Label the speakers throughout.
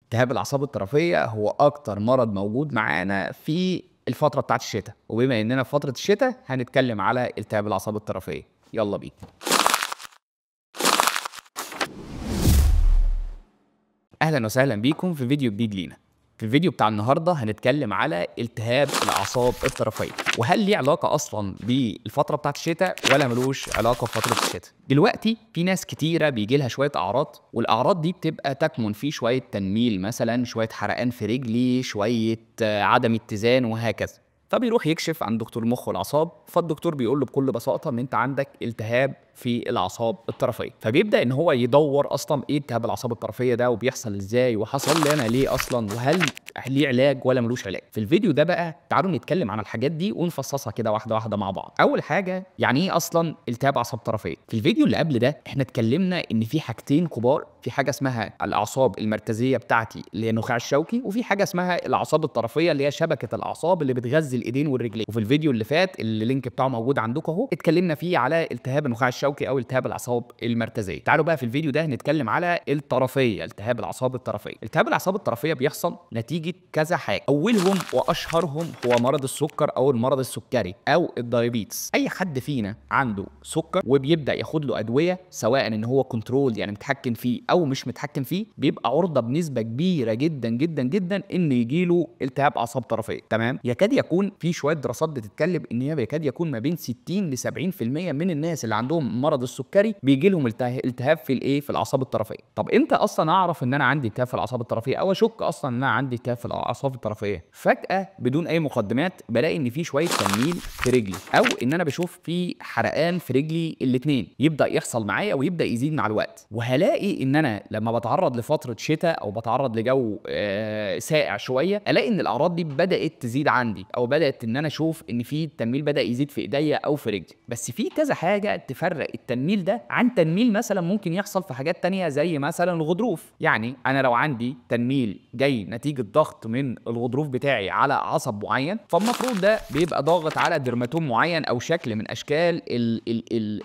Speaker 1: التهاب الأعصاب الطرفية هو أكتر مرض موجود معانا في الفترة بتاعة الشتا، وبما إننا في فترة الشتا هنتكلم على التهاب الأعصاب الطرفية. يلا بينا. أهلا وسهلا بيكم في فيديو جديد لينا. في الفيديو بتاع النهارده هنتكلم على التهاب الأعصاب الطرفية، وهل ليه علاقة أصلا بالفترة بتاعة الشتاء ولا ملوش علاقة بفترة الشتاء؟ دلوقتي في ناس كتيرة بيجي لها شوية أعراض، والأعراض دي بتبقى تكمن في شوية تنميل مثلا، شوية حرقان في رجلي، شوية عدم اتزان وهكذا. فبيروح يكشف عن دكتور المخ والاعصاب، فالدكتور بيقول له بكل بساطه ان انت عندك التهاب في الاعصاب الطرفيه. فبيبدا ان هو يدور اصلا ايه التهاب الاعصاب الطرفيه ده وبيحصل ازاي وحصل لي انا ليه اصلا، وهل ليه علاج ولا ملوش علاج. في الفيديو ده بقى تعالوا نتكلم عن الحاجات دي ونفصصها كده واحده واحده مع بعض. اول حاجه، يعني ايه اصلا التهاب اعصاب طرفيه؟ في الفيديو اللي قبل ده احنا اتكلمنا ان في حاجتين كبار، في حاجه اسمها الاعصاب المركزيه بتاعتي اللي هي النخاع الشوكي، وفي حاجه اسمها الاعصاب الطرفيه اللي هي شبكه الاعصاب اللي بتغذي الايدين والرجلين. وفي الفيديو اللي فات اللي اللينك بتاعه موجود عندكم اهو اتكلمنا فيه على التهاب النخاع الشوكي او التهاب الاعصاب المركزيه. تعالوا بقى في الفيديو ده نتكلم على الطرفيه، التهاب الاعصاب الطرفيه. التهاب الاعصاب الطرفيه بيحصل نتيجه كذا حاجه، اولهم واشهرهم هو مرض السكر او المرض السكري او الدايابيتس. اي حد فينا عنده سكر وبيبدا ياخد له ادويه، سواء ان هو كنترول يعني متحكم فيه او مش متحكم فيه، بيبقى عرضه بنسبه كبيره جدا جدا جدا ان يجي له التهاب اعصاب طرفيه. تمام؟ يكاد يكون في شويه دراسات بتتكلم ان هي يكاد يكون ما بين 60 ل 70% من الناس اللي عندهم مرض السكري بيجي لهم التهاب في الايه، في الاعصاب الطرفيه. طب امتى اصلا اعرف ان انا عندي التهاب في الاعصاب الطرفيه او اشك اصلا ان انا عندي التهاب في الاعصاب الطرفيه؟ فجاه بدون اي مقدمات بلاقي ان في شويه تنميل في رجلي، او ان انا بشوف في حرقان في رجلي الاثنين يبدا يحصل معايا ويبدا يزيد مع الوقت. وهلاقي ان انا لما بتعرض لفتره شتاء او بتعرض لجو ساقع شويه، الاقي ان الاعراض دي بدات تزيد عندي، او بدات ان انا اشوف ان في التنميل بدا يزيد في ايديا او في رجلي. بس في كذا حاجه تفرق التنميل ده عن تنميل مثلا ممكن يحصل في حاجات تانية زي مثلا الغضروف. يعني انا لو عندي تنميل جاي نتيجه ضغط من الغضروف بتاعي على عصب معين، فالمفروض ده بيبقى ضاغط على درماتوم معين او شكل من اشكال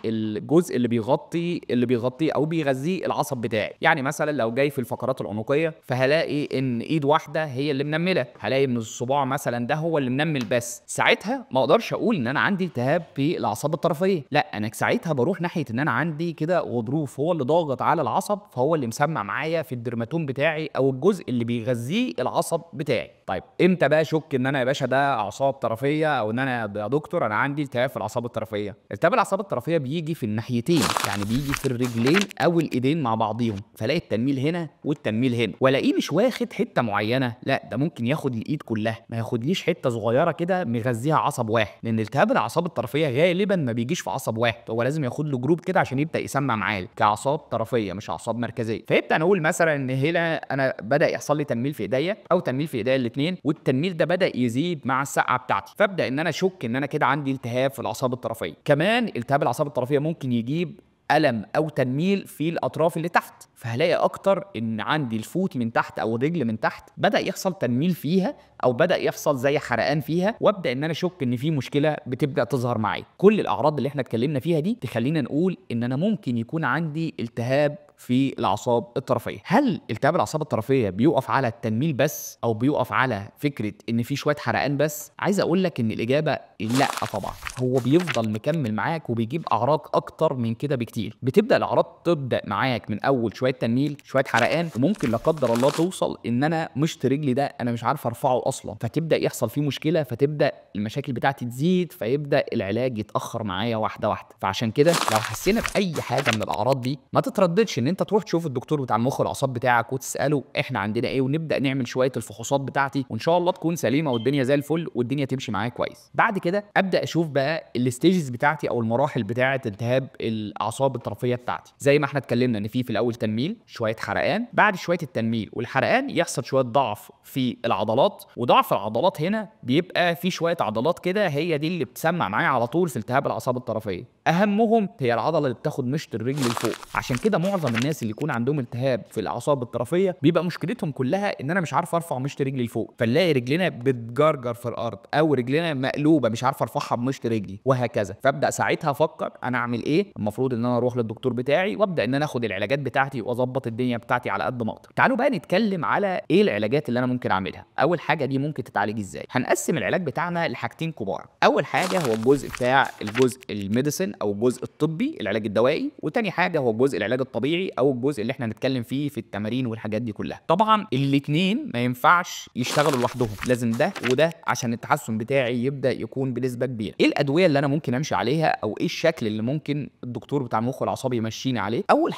Speaker 1: الجزء اللي بيغطي او بيغذيه العصب بتاعي. يعني مثلا لو جاي في الفقرات العنقيه، فهلاقي ان ايد واحده هي اللي منمله، هلاقي ان الصباع مثلا ده هو اللي منمل. بس ساعتها ما اقدرش اقول ان انا عندي التهاب في الاعصاب الطرفيه، لا، انا ساعتها بروح ناحيه ان انا عندي كده غضروف هو اللي ضاغط على العصب، فهو اللي مسمع معايا في الدرماتوم بتاعي او الجزء اللي بيغذيه العصب بتاعي. طيب امتى بقى اشك ان انا يا باشا ده اعصاب طرفيه، او ان انا يا دكتور انا عندي التهاب في الاعصاب الطرفيه؟ التهاب الاعصاب الطرفيه بيجي في الناحيتين، يعني بيجي في الرجلين او الايدين مع بعضيهم، فلاقي التنميل هنا والتنميل هنا، والاقيه مش واخد حته معينه، لا ده ممكن ياخد الايد كلها، ما ياخدليش حته صغيره كده مغذيها عصب واحد، لان التهاب الاعصاب الطرفيه غالبا ما بيجيش في عصب واحد، هو لازم ياخد له جروب كده عشان يبدا يسمع معاه كاعصاب طرفيه مش اعصاب مركزيه. فيبدا نقول مثلا ان هنا انا بدا يحصل لي تنميل في ايديا او تنميل في ايديا الاثنين، والتنميل ده بدا يزيد مع السقعه بتاعتي، فابدا ان انا اشك ان انا كده عندي التهاب في الاعصاب الطرفيه. كمان التهاب الاعصاب الطرفيه ممكن يجيب ألم أو تنميل في الأطراف اللي تحت، فهلاقي أكتر إن عندي الفوت من تحت أو الرجل من تحت بدأ يحصل تنميل فيها، أو بدأ يحصل زي حرقان فيها، وأبدأ إن أنا أشك إن في مشكلة بتبدأ تظهر معي. كل الأعراض اللي إحنا اتكلمنا فيها دي تخلينا نقول إن أنا ممكن يكون عندي التهاب في الاعصاب الطرفيه. هل التهاب الاعصاب الطرفيه بيقف على التنميل بس، او بيقف على فكره ان في شويه حرقان بس؟ عايز اقول لك ان الاجابه لا طبعا، هو بيفضل مكمل معاك وبيجيب اعراض اكتر من كده بكتير. بتبدا الاعراض تبدا معاك من اول شويه تنميل، شويه حرقان، وممكن لا قدر الله توصل ان انا مشط رجلي ده انا مش عارف ارفعه اصلا، فتبدا يحصل فيه مشكله، فتبدا المشاكل بتاعتي تزيد، فيبدا العلاج يتاخر معايا واحده واحده. فعشان كده لو حسينا باي حاجه من الاعراض دي ما تترددش ان انت تروح تشوف الدكتور بتاع المخ والاعصاب بتاعك وتساله احنا عندنا ايه، ونبدا نعمل شويه الفحوصات بتاعتي، وان شاء الله تكون سليمه والدنيا زي الفل والدنيا تمشي معايا كويس. بعد كده ابدا اشوف بقى الستيجز بتاعتي او المراحل بتاعه التهاب الاعصاب الطرفيه بتاعتي. زي ما احنا اتكلمنا ان في الاول تنميل، شويه حرقان، بعد شويه التنميل والحرقان يحصل شويه ضعف في العضلات، وضعف العضلات هنا بيبقى في شويه عضلات كده هي دي اللي بتسمع معايا على طول في التهاب الاعصاب الطرفيه. اهمهم هي العضله اللي بتاخد مشط الرجل لفوق. عشان كده معظم الناس اللي يكون عندهم التهاب في الاعصاب الطرفيه بيبقى مشكلتهم كلها ان انا مش عارف ارفع مشط رجلي لفوق، فنلاقي رجلنا بتجرجر في الارض او رجلنا مقلوبه مش عارف ارفعها بمشط رجلي وهكذا. فابدا ساعتها افكر انا اعمل ايه. المفروض ان انا اروح للدكتور بتاعي وابدا ان انا اخد العلاجات بتاعتي واظبط الدنيا بتاعتي على قد ما اقدر. تعالوا بقى نتكلم على ايه العلاجات اللي انا ممكن اعملها. اول حاجه دي ممكن تتعالج ازاي. هنقسم العلاج بتاعنا لحاجتين كبار. اول حاجه هو الجزء بتاع الجزء الميديسن او الجزء الطبي العلاج الدوائي، وتاني حاجه هو الجزء العلاج الطبيعي او الجزء اللي احنا هنتكلم فيه في التمارين والحاجات دي كلها. طبعا الاثنين ما ينفعش يشتغلوا لوحدهم، لازم ده وده عشان التحسن بتاعي يبدا يكون بنسبه كبيره. ايه الادويه اللي انا ممكن امشي عليها او ايه الشكل اللي ممكن الدكتور بتاع المخ والاعصاب يمشيني عليه؟ اول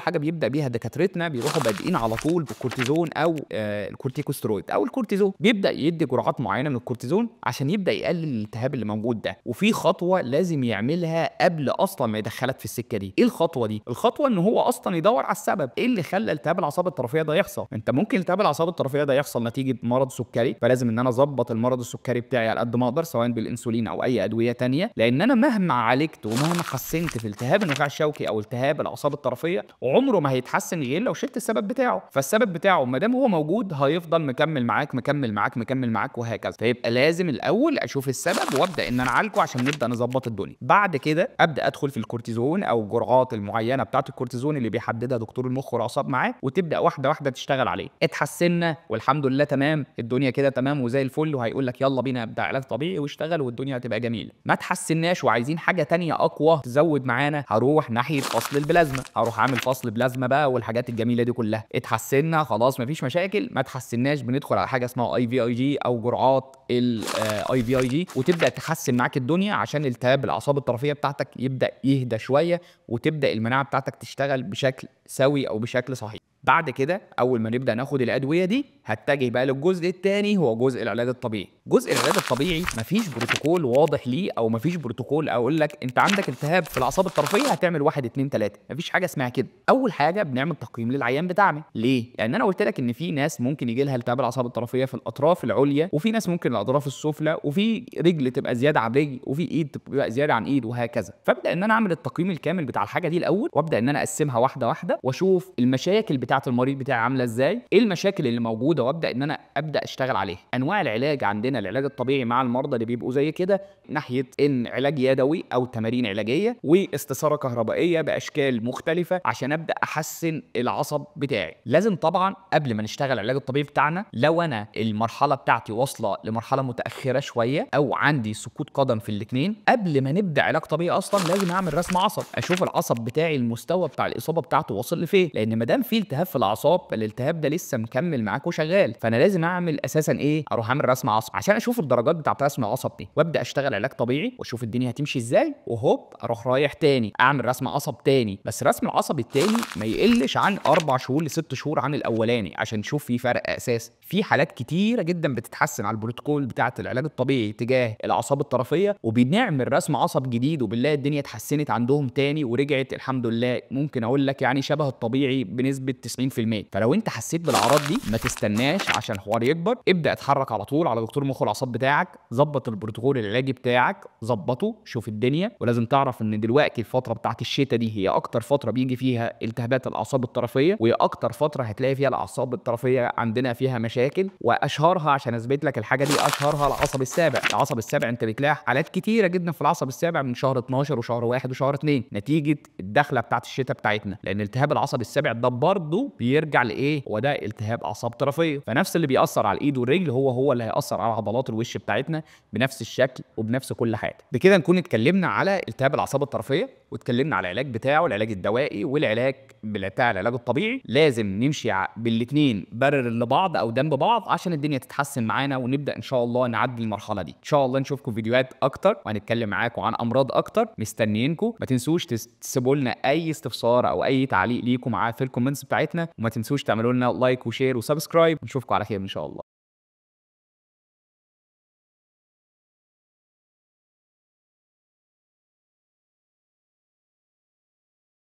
Speaker 1: حاجه بيبدا بيها دكاترتنا بيروحوا بادئين على طول بالكورتيزون او الكورتيكوسترويد او الكورتيزون. بيبدا يدي جرعات معينه من الكورتيزون عشان يبدا يقلل الالتهاب اللي موجود ده. وفي خطوه لازم يعملها قبل اصلا ما يدخلك في السكه دي. ايه الخطوه دي؟ الخطوه ان هو اصلا يدور على السبب. ايه اللي خلى التهاب الاعصاب الطرفيه ده يحصل؟ انت ممكن التهاب الاعصاب الطرفيه ده يحصل نتيجه مرض سكري، فلازم ان انا اظبط المرض السكري بتاعي على قد ما اقدر سواء بالانسولين او اي ادويه تانية، لان انا مهما عالجت ومهما حسنت في التهاب النخاع الشوكي او التهاب الاعصاب الطرفيه عمره ما هيتحسن غير لو شلت السبب بتاعه. فالسبب بتاعه ما دام هو موجود هيفضل مكمل معاك وهكذا. فيبقى لازم الاول اشوف السبب وابدا ان انا اعالجه عشان نبدا نظبط الدنيا. بعد كده ابدا ادخل في الكورتيزون او الجرعات المعينه بتاعه الكورتيزون اللي بيحددها دكتور المخ والاعصاب معاه، وتبدا واحده واحده تشتغل عليه. اتحسنا والحمد لله تمام، الدنيا كده تمام وزي الفل، وهيقول لك يلا بينا ابدا علاج طبيعي واشتغل والدنيا هتبقى جميله. ما تحسناش وعايزين حاجه تانية اقوى تزود معانا، هروح ناحيه فصل البلازما، هروح اعمل فصل بلازما بقى والحاجات الجميله دي كلها. اتحسنا خلاص مفيش مشاكل، ما تحسناش بندخل على حاجه اسمها IVIG او جرعات IVIG، وتبدا تحسن معاك الدنيا عشان التهاب الاعصاب الطرفيه بتاعتك يبدا يهدى شويه وتبدا المناعه بتاعتك تشتغل بشكل سوي او بشكل صحيح. بعد كده اول ما نبدا ناخد الادويه دي هتجه بقى للجزء الثاني هو جزء العلاج الطبيعي. جزء العلاج الطبيعي مفيش بروتوكول واضح ليه او مفيش بروتوكول اقول لك انت عندك التهاب في الاعصاب الطرفيه هتعمل 1 2 3، مفيش حاجه اسمها كده. اول حاجه بنعمل تقييم للعيان بتاعنا. ليه؟ لان انا قلت لك ان في ناس ممكن يجي لها التهاب الاعصاب الطرفيه في الاطراف العليا، وفي ناس ممكن الاطراف السفلى، وفي رجل تبقى زياده عن رجل، وفي ايد تبقى زياده عن ايد وهكذا. فابدا ان انا اعمل التقييم الكامل بتاع الحاجه دي الاول، وابدا ان انا اقسمها واحده واحده واشوف المشاكل بتاعه المريض بتاعي عامله ازاي، ايه المشاكل اللي موجوده، وابدا ان انا ابدا اشتغل عليها. انواع العلاج عندنا العلاج الطبيعي مع المرضى اللي بيبقوا زي كده ناحيه ان علاج يدوي او تمارين علاجيه واستثاره كهربائيه باشكال مختلفه عشان ابدا احسن العصب بتاعي. لازم طبعا قبل ما نشتغل العلاج الطبيعي بتاعنا لو انا المرحله بتاعتي واصله لمرحله متاخره شويه او عندي سقوط قدم في الاثنين، قبل ما نبدا علاج طبيعي اصلا لازم اعمل رسم عصب، اشوف العصب بتاعي المستوى بتاع الاصابه بتاعته واصل لفين، لان ما دام في التهاب في الاعصاب الالتهاب ده لسه مكمل معاك وشغال. فانا لازم اعمل اساسا ايه؟ اروح اعمل رسم عصب عشان اشوف الدرجات بتاعت رسم العصب دي، وابدا اشتغل علاج طبيعي واشوف الدنيا هتمشي ازاي، وهوب اروح رايح تاني اعمل رسم عصب تاني. بس رسم العصب التاني ما يقلش عن 4 شهور ل 6 شهور عن الاولاني عشان نشوف في فرق اساسا. في حالات كتيره جدا بتتحسن على البروتوكول بتاعت العلاج الطبيعي تجاه الاعصاب الطرفيه، وبنعمل رسم عصب جديد وبنلاقي الدنيا اتحسنت عندهم تاني ورجعت الحمد لله ممكن اقول لك يعني شبه الطبيعي بنسبه 90%. فلو انت حسيت بالاعراض دي ما تستناش عشان الحوار يكبر، ابدا اتحرك على طول على دكتور المخ والاعصاب بتاعك، ظبط البروتوكول العلاجي بتاعك، ظبطه، شوف الدنيا. ولازم تعرف ان دلوقتي الفتره بتاعت الشتاء دي هي اكتر فتره بيجي فيها التهابات الاعصاب الطرفيه، وهي اكتر فتره هتلاقي فيها الاعصاب الطرفيه عندنا فيها مشاكل، واشهرها عشان اثبت لك الحاجه دي اشهرها العصب السابع. العصب السابع انت بتلاقي حالات كتيره جدا في العصب السابع من شهر 12 وشهر 1 وشهر 2 نتيجه الدخله بتاعت الشتاء بتاعتنا، لان التهاب العصب السابع ده برضه بيرجع لايه؟ هو ده التهاب اعصاب طرفيه. فنفس اللي بيأثر على الايد والرجل هو اللي هيأثر على عضلات الوش بتاعتنا بنفس الشكل وبنفس كل حاجه. بكده نكون اتكلمنا على التهاب الاعصاب الطرفيه واتكلمنا على العلاج بتاعه، العلاج الدوائي والعلاج بتاع العلاج الطبيعي. لازم نمشي بالاثنين بارل لبعض او جنب بعض عشان الدنيا تتحسن معانا ونبدا ان شاء الله نعدي المرحله دي. ان شاء الله نشوفكم فيديوهات اكتر وهنتكلم معاكم عن امراض اكتر، مستنيينكم. ما تنسوش تسيبوا لنا اي استفسار او اي تعليق ليكم معاه في الكومنتس بتاعتنا، وما تنسوش تعملوا لنا لايك وشير وسبسكرايب. نشوفكم على خير ان شاء الله.